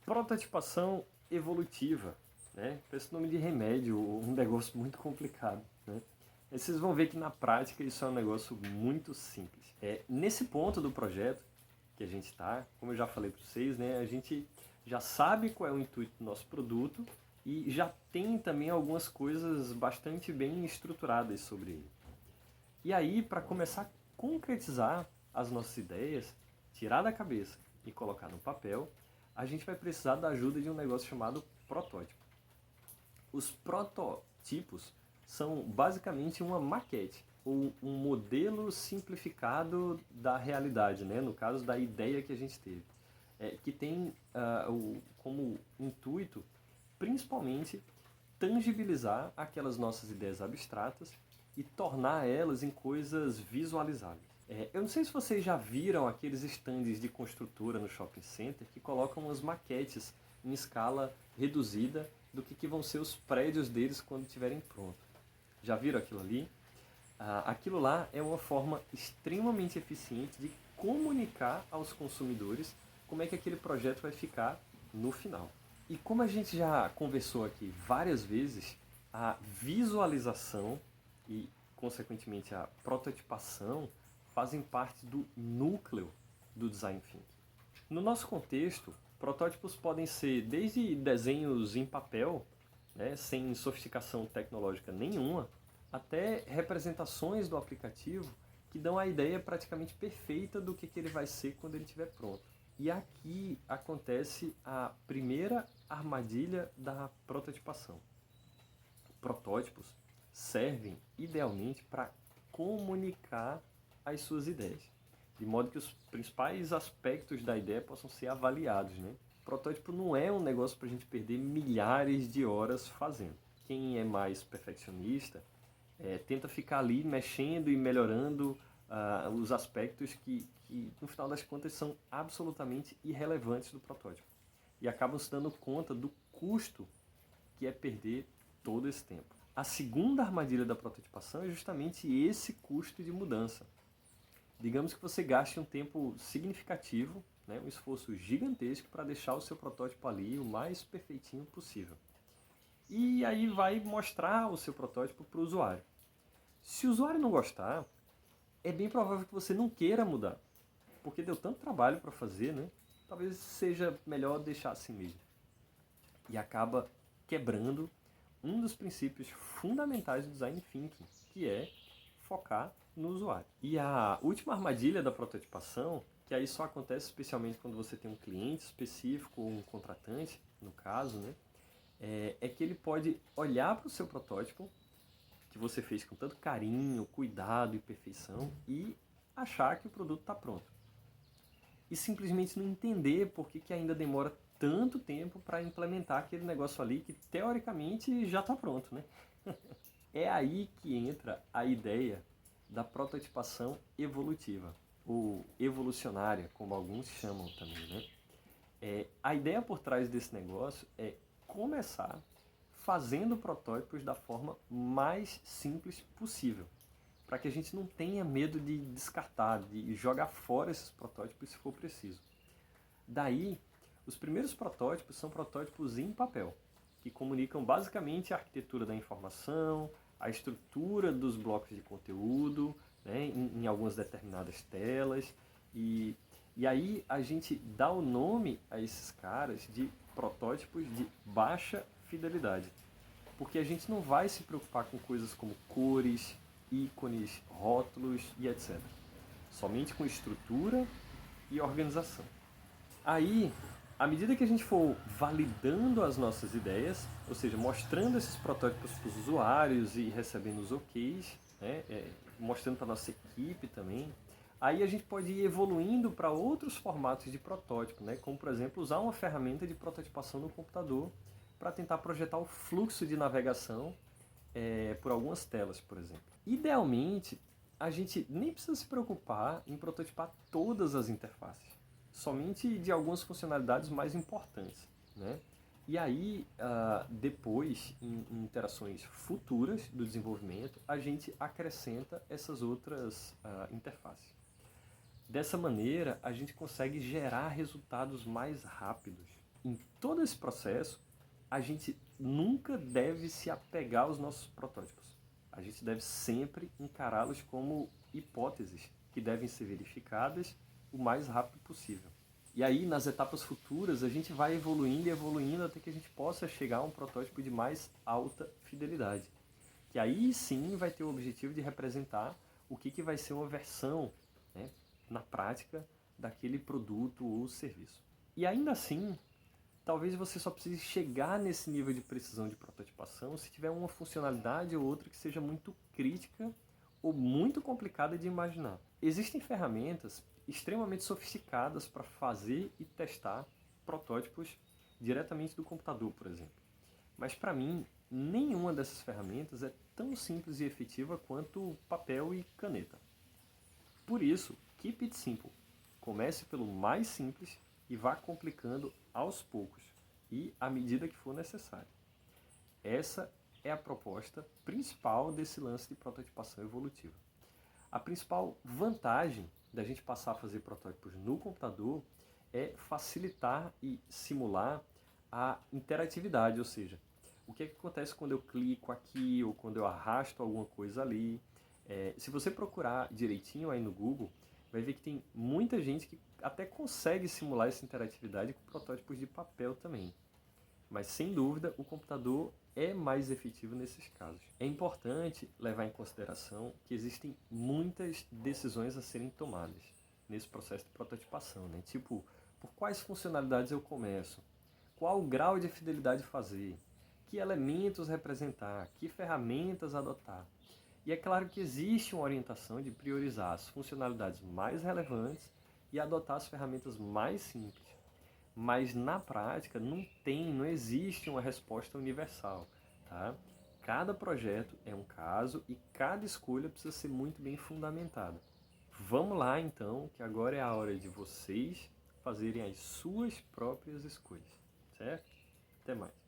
Prototipação evolutiva, né? Parece nome de remédio, um negócio muito complicado, né? Aí vocês vão ver que na prática isso é um negócio muito simples. Nesse ponto do projeto que a gente está, como eu já falei para vocês, né? A gente já sabe qual é o intuito do nosso produto e já tem também algumas coisas bastante bem estruturadas sobre ele. E aí, para começar a concretizar as nossas ideias, tirar da cabeça e colocar no papel, a gente vai precisar da ajuda de um negócio chamado protótipo. Os prototipos são basicamente uma maquete, ou um modelo simplificado da realidade, né? No caso da ideia que a gente teve, que tem como intuito, principalmente, tangibilizar aquelas nossas ideias abstratas e tornar elas em coisas visualizáveis. Eu não sei se vocês já viram aqueles estandes de construtora no shopping center que colocam umas maquetes em escala reduzida do que vão ser os prédios deles quando estiverem prontos. Já viram aquilo ali? Aquilo lá é uma forma extremamente eficiente de comunicar aos consumidores como é que aquele projeto vai ficar no final. E como a gente já conversou aqui várias vezes, a visualização e, consequentemente, a prototipação fazem parte do núcleo do design thinking. No nosso contexto, protótipos podem ser desde desenhos em papel, né, sem sofisticação tecnológica nenhuma, até representações do aplicativo que dão a ideia praticamente perfeita do que ele vai ser quando ele estiver pronto. E aqui acontece a primeira armadilha da prototipação. Protótipos servem idealmente para comunicar as suas ideias, de modo que os principais aspectos da ideia possam ser avaliados, né? Protótipo não é um negócio para a gente perder milhares de horas fazendo. Quem é mais perfeccionista tenta ficar ali mexendo e melhorando os aspectos que, no final das contas, são absolutamente irrelevantes do protótipo. E acabam se dando conta do custo que é perder todo esse tempo. A segunda armadilha da prototipação é justamente esse custo de mudança. Digamos que você gaste um tempo significativo, né, um esforço gigantesco para deixar o seu protótipo ali o mais perfeitinho possível. E aí vai mostrar o seu protótipo para o usuário. Se o usuário não gostar, é bem provável que você não queira mudar, porque deu tanto trabalho para fazer, né? Talvez seja melhor deixar assim mesmo. E acaba quebrando um dos princípios fundamentais do design thinking, que é focar no usuário. E a última armadilha da prototipação, que aí só acontece especialmente quando você tem um cliente específico ou um contratante, no caso, né? É que ele pode olhar para o seu protótipo, que você fez com tanto carinho, cuidado e perfeição, e achar que o produto está pronto. E simplesmente não entender por que ainda demora tanto tempo para implementar aquele negócio ali que teoricamente já está pronto, né? É aí que entra a ideia da prototipação evolutiva, ou evolucionária, como alguns chamam também, né? A ideia por trás desse negócio é começar fazendo protótipos da forma mais simples possível, para que a gente não tenha medo de descartar, de jogar fora esses protótipos se for preciso. Daí, os primeiros protótipos são protótipos em papel, que comunicam basicamente a arquitetura da informação, a estrutura dos blocos de conteúdo, né, em algumas determinadas telas, e aí a gente dá o nome a esses caras de protótipos de baixa fidelidade, porque a gente não vai se preocupar com coisas como cores, ícones, rótulos e etc. Somente com estrutura e organização. Aí, à medida que a gente for validando as nossas ideias, ou seja, mostrando esses protótipos para os usuários e recebendo os OKs, né, mostrando para a nossa equipe também, aí a gente pode ir evoluindo para outros formatos de protótipo, né, como, por exemplo, usar uma ferramenta de prototipação no computador para tentar projetar o fluxo de navegação por algumas telas, por exemplo. Idealmente, a gente nem precisa se preocupar em prototipar todas as interfaces, somente de algumas funcionalidades mais importantes, né? E aí, depois, em interações futuras do desenvolvimento, a gente acrescenta essas outras interfaces. Dessa maneira, a gente consegue gerar resultados mais rápidos em todo esse processo, a gente nunca deve se apegar aos nossos protótipos. A gente deve sempre encará-los como hipóteses que devem ser verificadas o mais rápido possível. E aí, nas etapas futuras, a gente vai evoluindo e evoluindo até que a gente possa chegar a um protótipo de mais alta fidelidade. Que aí sim vai ter o objetivo de representar o que vai ser uma versão, né, na prática daquele produto ou serviço. E ainda assim, talvez você só precise chegar nesse nível de precisão de prototipação se tiver uma funcionalidade ou outra que seja muito crítica ou muito complicada de imaginar. Existem ferramentas extremamente sofisticadas para fazer e testar protótipos diretamente do computador, por exemplo. Mas para mim, nenhuma dessas ferramentas é tão simples e efetiva quanto papel e caneta. Por isso, keep it simple. Comece pelo mais simples e vá complicando aos poucos e à medida que for necessário. Essa é a proposta principal desse lance de prototipação evolutiva. A principal vantagem da gente passar a fazer protótipos no computador é facilitar e simular a interatividade, ou seja, o que acontece quando eu clico aqui ou quando eu arrasto alguma coisa ali. Se você procurar direitinho aí no Google, vai ver que tem muita gente que até consegue simular essa interatividade com protótipos de papel também. Mas, sem dúvida, o computador é mais efetivo nesses casos. É importante levar em consideração que existem muitas decisões a serem tomadas nesse processo de prototipação, né? Tipo, por quais funcionalidades eu começo? Qual grau de fidelidade fazer? Que elementos representar? Que ferramentas adotar? E é claro que existe uma orientação de priorizar as funcionalidades mais relevantes e adotar as ferramentas mais simples. Mas na prática não existe uma resposta universal, tá? Cada projeto é um caso e cada escolha precisa ser muito bem fundamentada. Vamos lá então, que agora é a hora de vocês fazerem as suas próprias escolhas, certo? Até mais.